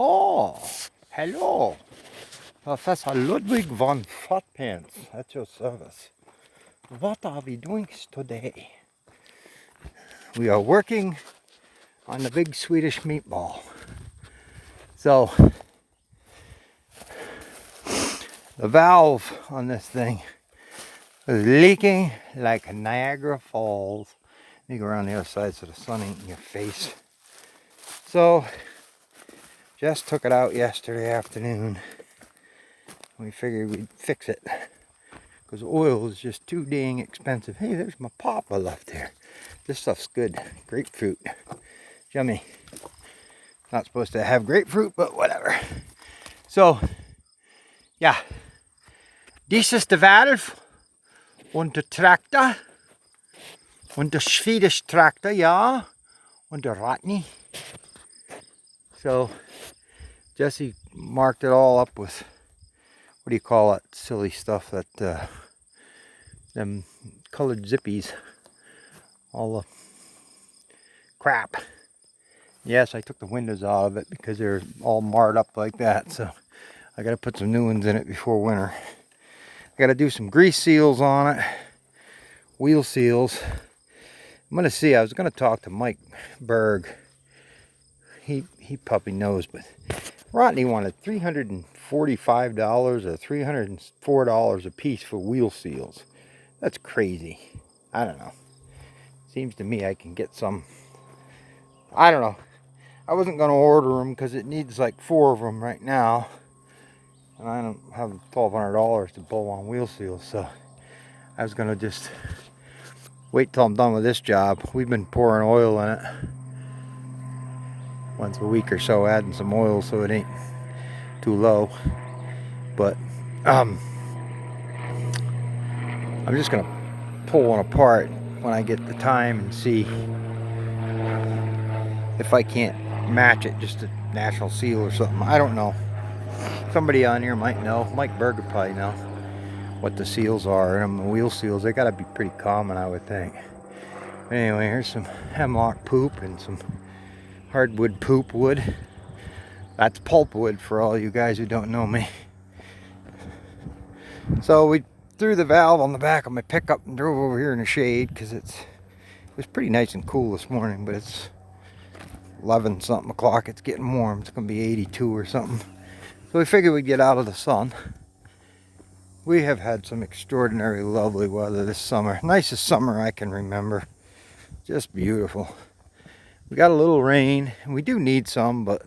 Oh, hello. Professor Ludwig von Fatpants at your service. What are we doing today? We are working on the big Swedish meatball. So, the valve on this thing is leaking like Niagara Falls. You go around the other side so the sun ain't in your face. So, Jess took it out yesterday afternoon. We figured we'd fix it because oil is just too dang expensive. Hey, there's my papa left here. This stuff's good. Grapefruit. Yummy. Not supposed to have grapefruit, but whatever. So, yeah. This is the valve und der Traktor und der Swedish Traktor, ja, und der Rodney. So, Jesse marked it all up with, what do you call it, silly stuff that, them colored zippies, all the crap. Yes, I took the windows out of it because they're all marred up like that, so I gotta put some new ones in it before winter. I gotta do some grease seals on it, wheel seals. I'm gonna see, I was gonna talk to Mike Berg. He probably knows, but Rodney wanted $345 or $304 a piece for wheel seals. That's crazy. I don't know. Seems to me I can get some. I don't know. I wasn't going to order them because it needs like 4 of them right now. And I don't have $1,200 to pull on wheel seals. So I was going to just wait till I'm done with this job. We've been pouring oil in it once a week or so, adding some oil so it ain't too low. But I'm just going to pull one apart when I get the time and see if I can't match it, just a natural seal or something. I don't know. Somebody on here might know. Mike Berg would probably know what the seals are. And the wheel seals, they gotta be pretty common, I would think. Anyway, here's some hemlock poop and some hardwood poop wood. That's pulpwood for all you guys who don't know me. So we threw the valve on the back of my pickup and drove over here in the shade because it was pretty nice and cool this morning, but it's 11 something o'clock. It's getting warm. It's gonna be 82 or something. So we figured we'd get out of the sun. We have had some extraordinary lovely weather this summer. Nicest summer I can remember. Just beautiful. We got a little rain, and we do need some, but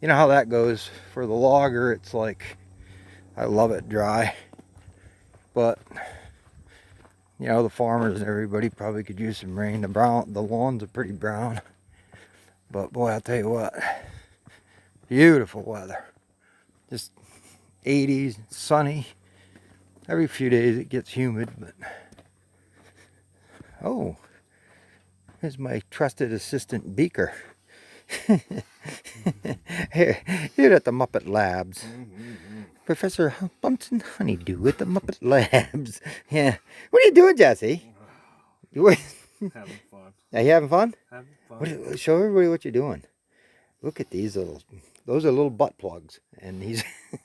you know how that goes. For the logger, it's like, I love it dry. But, you know, the farmers and everybody probably could use some rain. The lawns are pretty brown. But boy, I'll tell you what, beautiful weather. Just 80s, sunny. Every few days it gets humid, but oh, here's my trusted assistant Beaker. Here at the Muppet Labs. Professor Bunsen Honeydew at the Muppet Labs. Yeah. What are you doing, Jesse? Having fun. Are you having fun? Having fun. Show everybody what you're doing. Look at these those are little butt plugs. And these,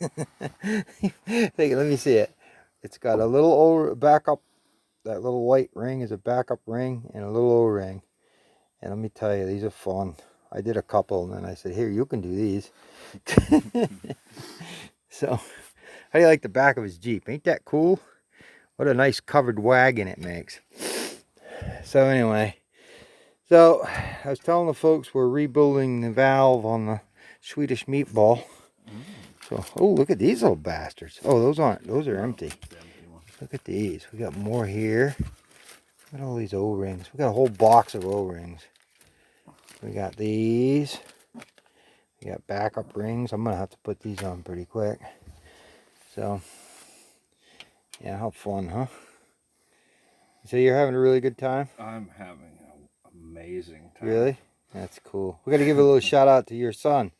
let me see it. It's got a little backup, that little white ring is a backup ring and a little O-ring. And let me tell you, these are fun. I did a couple and then I said, here, you can do these. So, how do you like the back of his Jeep? Ain't that cool? What a nice covered wagon it makes. So anyway, I was telling the folks we're rebuilding the valve on the Swedish meatball. So, oh, look at these little bastards. Oh, those are empty. Look at these. We got more here. Look at all these O-rings. We got a whole box of O-rings. We got these. We got backup rings. I'm going to have to put these on pretty quick. So, yeah, how fun, huh? So you're having a really good time? I'm having an amazing time. Really? That's cool. We got to give a little shout out to your son.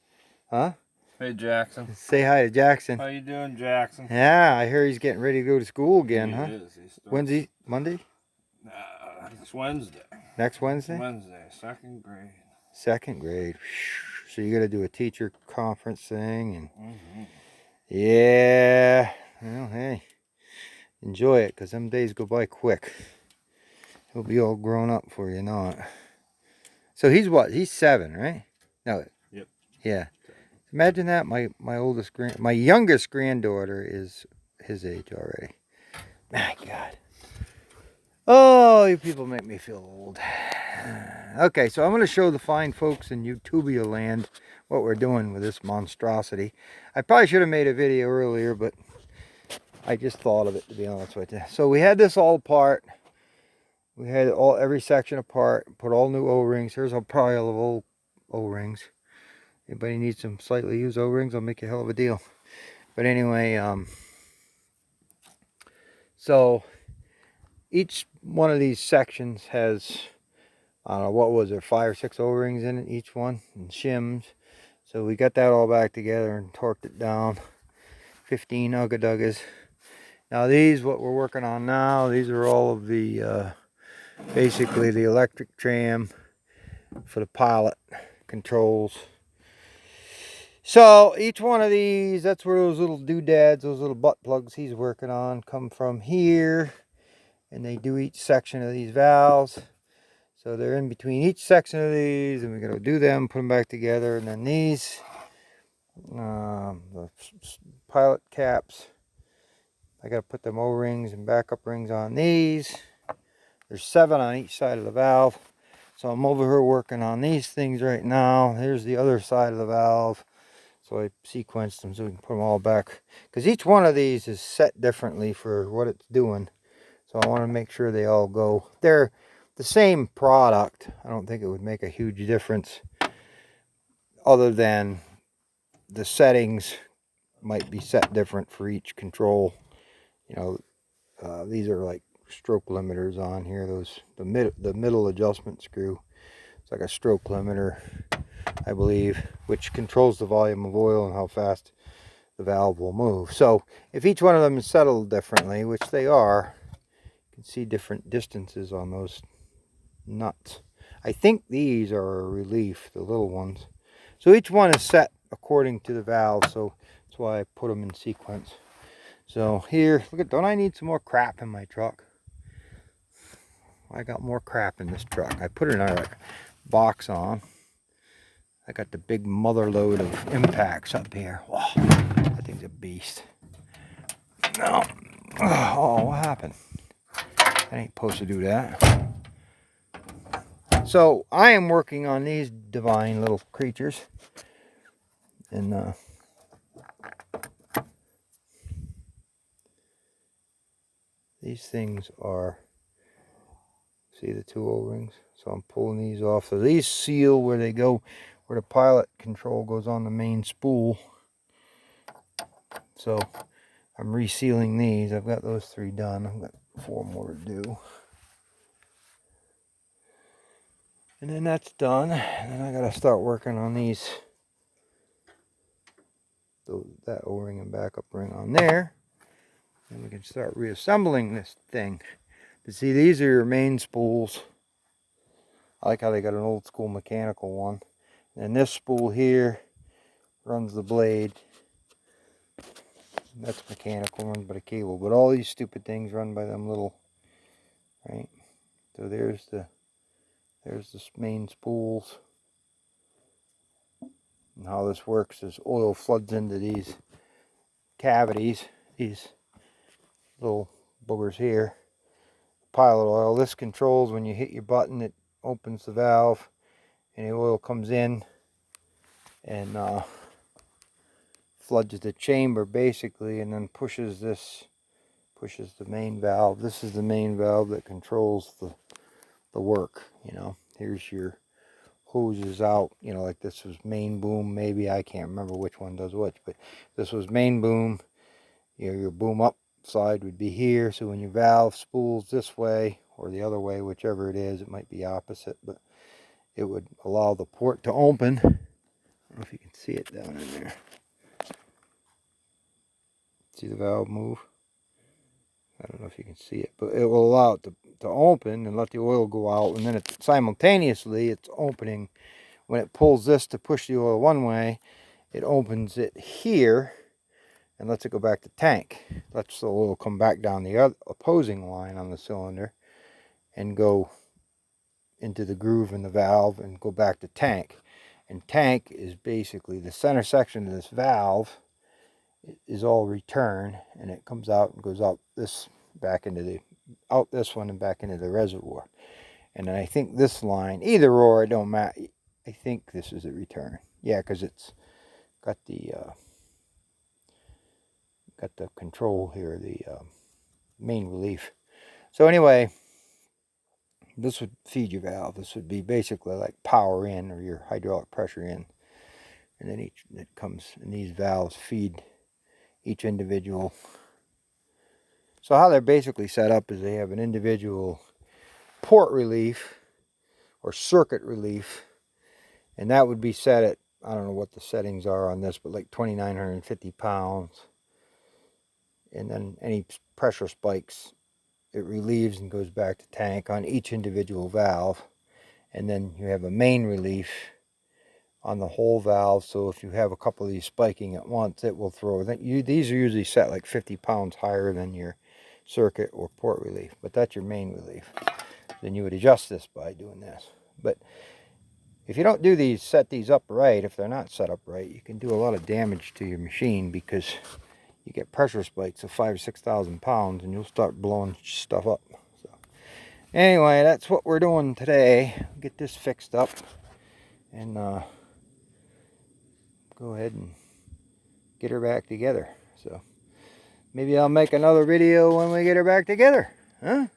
Huh? Hey, Jackson. Say hi to Jackson. How you doing, Jackson? Yeah, I hear he's getting ready to go to school again, huh? He is. When's he? Monday? It's Wednesday. Next Wednesday? Wednesday, 2nd grade. 2nd grade. so you got to do a teacher conference thing, and Mm-hmm. yeah, well, hey, enjoy it, because them days go by quick. He'll be all grown up for you not. So he's what? He's 7, right? No. Yep. Yeah. Imagine that. My youngest granddaughter is his age already. My God. Oh, you people make me feel old. Okay, so I'm going to show the fine folks in Utubia land what we're doing with this monstrosity. I probably should have made a video earlier, but I just thought of it, to be honest with you. So we had this all apart. We had every section apart. Put all new O-rings. Here's a pile of old O-rings. Anybody needs some slightly used O-rings, I'll make you a hell of a deal. But anyway, so each one of these sections has, I don't know, what was there, 5 or 6 O-rings in it, each one, and shims. So we got that all back together and torqued it down. 15 ugga-duggas. Now these, what we're working on now, these are all of the, basically the electric tram for the pilot controls. So each one of these, that's where those little doodads, those little butt plugs he's working on come from here. And they do each section of these valves. So they're in between each section of these, and we're going to do them, put them back together. And then these, the pilot caps, I got to put them O-rings and backup rings on these. There's 7 on each side of the valve. So I'm over here working on these things right now. Here's the other side of the valve. So I sequenced them so we can put them all back. Because each one of these is set differently for what it's doing. So I want to make sure they all go. They're the same product. I don't think it would make a huge difference. Other than the settings might be set different for each control. You know, these are like stroke limiters on here. The middle adjustment screw. It's like a stroke limiter, I believe, which controls the volume of oil and how fast the valve will move. So if each one of them is settled differently, which they are, you can see different distances on those nuts. I think these are a relief, the little ones. So each one is set according to the valve, so that's why I put them in sequence. So here, look at, don't I need some more crap in my truck? I got more crap in this truck. I put another box on. I got the big mother load of impacts up here. Whoa, that thing's a beast. No. Oh, what happened? I ain't supposed to do that. So I am working on these divine little creatures. And these things are, see the 2 O-rings? So I'm pulling these off. So these seal where they go, where the pilot control goes on the main spool. So I'm resealing these. I've got those 3 done. I've got 4 more to do. And then that's done. And then I gotta start working on these. That O-ring and backup ring on there. And we can start reassembling this thing. But see, these are your main spools. I like how they got an old school mechanical one. And this spool here runs the blade. That's mechanical, runs by the cable. But all these stupid things run by them little, right? So there's the main spools. And how this works is oil floods into these cavities, these little boogers here. Pilot oil. This controls when you hit your button, it opens the valve and the oil comes in and floods the chamber basically, and then pushes the main valve. This is the main valve that controls the work. You know, here's your hoses out, you know, like this was main boom, maybe, I can't remember which one does which, but this was main boom. You know, your boom up side would be here, so when your valve spools this way or the other way, whichever it is, it might be opposite, but it would allow the port to open. I don't know if you can see it down in there. See the valve move? I don't know if you can see it, but it will allow it to open and let the oil go out, and then simultaneously it's opening when it pulls this to push the oil one way, it opens it here and lets it go back to tank. Lets the oil come back down the other opposing line on the cylinder and go into the groove in the valve and go back to tank. And tank is basically the center section of this valve is all return, and it comes out and goes out this back into the out this one and back into the reservoir. And I think this line, either or, it don't matter. I think this is a return. Yeah, because it's got the control here, the main relief. So anyway, this would feed your valve. This would be basically like power in, or your hydraulic pressure in. And then it comes, and these valves feed each individual. So how they're basically set up is they have an individual port relief or circuit relief, and that would be set at, I don't know what the settings are on this, but like 2,950 pounds. And then any pressure spikes, it relieves and goes back to tank on each individual valve. And then you have a main relief on the whole valve, so if you have a couple of these spiking at once, it will throw. These are usually set like 50 pounds higher than your circuit or port relief, but that's your main relief. Then you would adjust this by doing this. But if you don't do these, set these up right, if they're not set up right, you can do a lot of damage to your machine, because you get pressure spikes of 5,000 or 6,000 pounds and you'll start blowing stuff up. So anyway, that's what we're doing today. Get this fixed up and go ahead and get her back together. So maybe I'll make another video when we get her back together. Huh?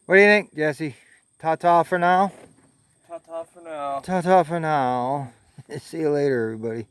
What do you think, Jesse? Ta-ta for now? Ta-ta for now. Ta-ta for now. See you later, everybody.